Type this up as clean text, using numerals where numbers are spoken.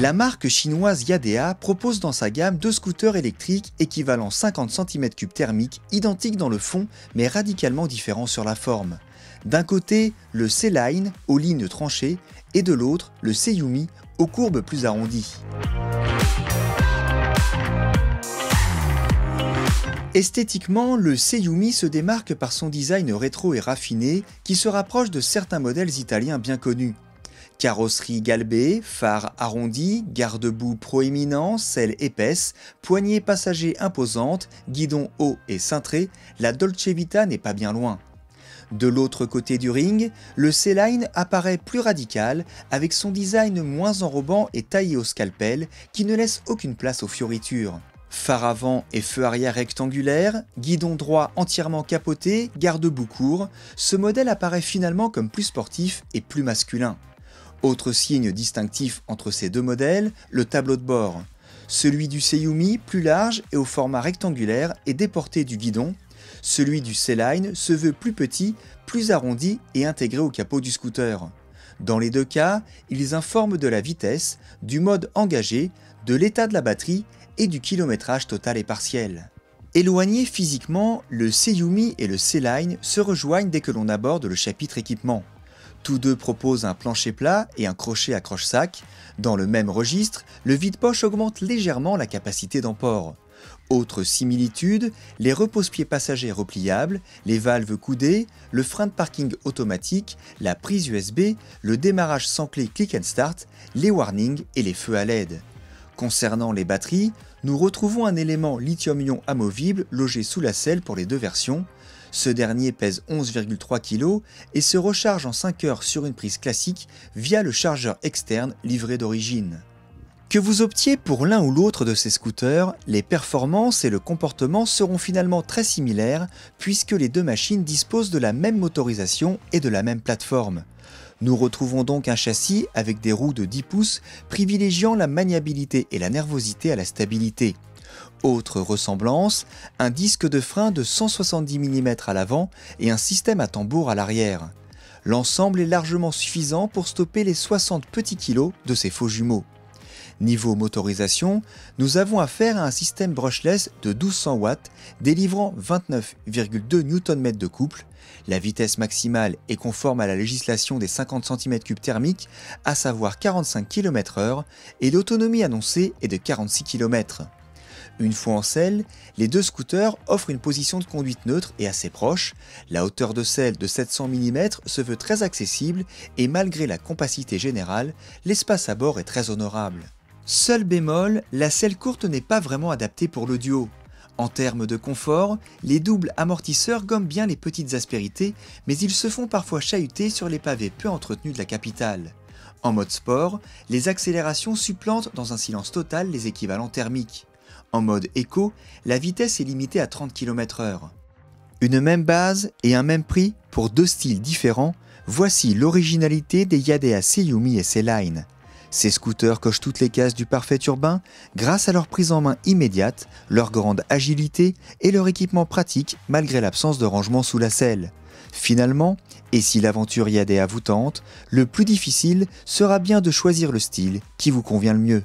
La marque chinoise Yadea propose dans sa gamme deux scooters électriques équivalent 50 cm3 thermiques, identiques dans le fond mais radicalement différents sur la forme. D'un côté, le C-Line aux lignes tranchées et de l'autre, le Seiyumi aux courbes plus arrondies. Esthétiquement, le Seiyumi se démarque par son design rétro et raffiné qui se rapproche de certains modèles italiens bien connus. Carrosserie galbée, phare arrondi, garde-boue proéminent, selle épaisse, poignée passager imposante, guidon haut et cintré, la Dolce Vita n'est pas bien loin. De l'autre côté du ring, le C-Line apparaît plus radical avec son design moins enrobant et taillé au scalpel qui ne laisse aucune place aux fioritures. Phare avant et feu arrière rectangulaire, guidon droit entièrement capoté, garde-boue court, ce modèle apparaît finalement comme plus sportif et plus masculin. Autre signe distinctif entre ces deux modèles, le tableau de bord. Celui du Seiyumi, plus large et au format rectangulaire, est déporté du guidon. Celui du C-Line se veut plus petit, plus arrondi et intégré au capot du scooter. Dans les deux cas, ils informent de la vitesse, du mode engagé, de l'état de la batterie et du kilométrage total et partiel. Éloignés physiquement, le Seiyumi et le C-Line se rejoignent dès que l'on aborde le chapitre équipement. Tous deux proposent un plancher plat et un crochet accroche-sac. Dans le même registre, le vide-poche augmente légèrement la capacité d'emport. Autre similitude, les repose-pieds passagers repliables, les valves coudées, le frein de parking automatique, la prise USB, le démarrage sans clé click and start, les warnings et les feux à LED. Concernant les batteries, nous retrouvons un élément lithium-ion amovible logé sous la selle pour les deux versions. Ce dernier pèse 11,3 kg et se recharge en 5 heures sur une prise classique via le chargeur externe livré d'origine. Que vous optiez pour l'un ou l'autre de ces scooters, les performances et le comportement seront finalement très similaires puisque les deux machines disposent de la même motorisation et de la même plateforme. Nous retrouvons donc un châssis avec des roues de 10 pouces privilégiant la maniabilité et la nervosité à la stabilité. Autre ressemblance, un disque de frein de 170 mm à l'avant et un système à tambour à l'arrière. L'ensemble est largement suffisant pour stopper les 60 petits kilos de ces faux jumeaux. Niveau motorisation, nous avons affaire à un système brushless de 1200 watts délivrant 29,2 Nm de couple. La vitesse maximale est conforme à la législation des 50 cm3 thermiques, à savoir 45 km/h, et l'autonomie annoncée est de 46 km. Une fois en selle, les deux scooters offrent une position de conduite neutre et assez proche. La hauteur de selle de 700 mm se veut très accessible et malgré la compacité générale, l'espace à bord est très honorable. Seul bémol, la selle courte n'est pas vraiment adaptée pour le duo. En termes de confort, les doubles amortisseurs gomment bien les petites aspérités, mais ils se font parfois chahuter sur les pavés peu entretenus de la capitale. En mode sport, les accélérations supplantent dans un silence total les équivalents thermiques. En mode éco, la vitesse est limitée à 30 km/h. Une même base et un même prix pour deux styles différents, voici l'originalité des Yadea Seiyumi et C-Line. Ces scooters cochent toutes les cases du parfait urbain grâce à leur prise en main immédiate, leur grande agilité et leur équipement pratique malgré l'absence de rangement sous la selle. Finalement, et si l'aventure Yadea vous tente, le plus difficile sera bien de choisir le style qui vous convient le mieux.